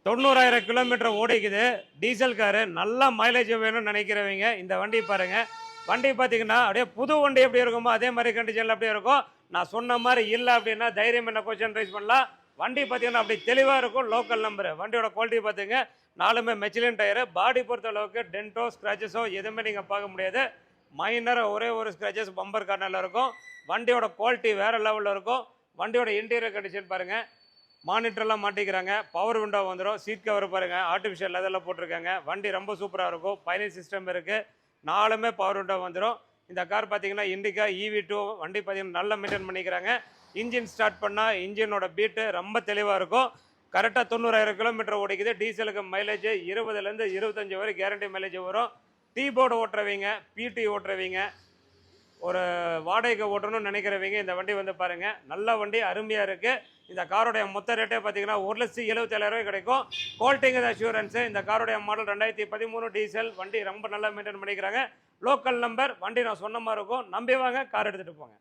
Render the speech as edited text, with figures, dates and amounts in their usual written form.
90,000 kilometre ஓடிக்குது. Diesel car. நல்லா mileage வேணும்னு நினைக்கிறவங்க இந்த வண்டி பாருங்கள். வண்டி பார்த்தீங்கன்னா அப்படியே புது வண்டி எப்படி இருக்குமோ அதே மாதிரி கண்டிஷனில் அப்படியே இருக்கும். நான் சொன்ன மாதிரி இல்லை அப்படின்னா தைரியம் என்ன கொஸ்டின் ரைஸ் பண்ணலாம். வண்டி பார்த்தீங்கன்னா அப்படி தெளிவாக இருக்கும். Local number. வண்டியோட குவாலிட்டி பார்த்துங்க. நாலுமே மெச்சிலின் டயரு. பாடி பொறுத்த அளவுக்கு டென்ட்டோ ஸ்க்ராச்சஸோ எதுவுமே நீங்கள் பார்க்க முடியாது. மைனராக ஒரே ஒரு ஸ்க்ராச்சஸ் பம்பர் கார்னரில் இருக்கும். வண்டியோட குவாலிட்டி வேறு லெவலில் இருக்கும். வண்டியோட இன்டீரியர் கண்டிஷன் பாருங்கள். மானிட்டர்லாம் மாட்டிக்கிறாங்க. பவர் விண்டோ வந்துடும். சீட் கவர் பாருங்கள். ஆர்டிஃபிஷியல் லெதரில் போட்டிருக்காங்க. வண்டி ரொம்ப சூப்பராக இருக்கும். பைனிங் சிஸ்டம் இருக்குது. நாலுமே பவர் விண்டோ வந்துடும். இந்த கார் பார்த்தீங்கன்னா இண்டிகா EV2 வண்டி பார்த்தீங்கன்னா நல்லா மெயின்டைன் பண்ணிக்கிறாங்க. இன்ஜின் ஸ்டார்ட் பண்ணால் இன்ஜினோட பீட்டு ரொம்ப தெளிவாக இருக்கும். கரெக்டாக 90,000 கிலோமீட்டர் ஓடிக்குது. டீசலுக்கு மைலேஜ் 20லேருந்து 25 வரை கேரண்டி மைலேஜ் வரும். டீ போர்டு ஓட்டுறவங்க, PT ஓட்டுறவங்க, ஒரு வாடகைக்கு ஓட்டணும்னு நினைக்கிறவங்க இந்த வண்டி வந்து பாருங்கள். நல்ல வண்டி, அருமையாக இருக்குது. இந்த காரோடைய மொத்த ரேட்டே பார்த்தீங்கன்னா 1,77,000 கிடைக்கும். குவாலிட்டிங்க அஷூரன்ஸு. இந்த காரோடைய மாடல் 2013 டீசல். வண்டி ரொம்ப நல்லா மெயின்டைன் பண்ணிக்கிறாங்க. Local number. வண்டி நான் சொன்ன மாதிரி இருக்கும். நம்பி வாங்க, கார் எடுத்துகிட்டு போங்க.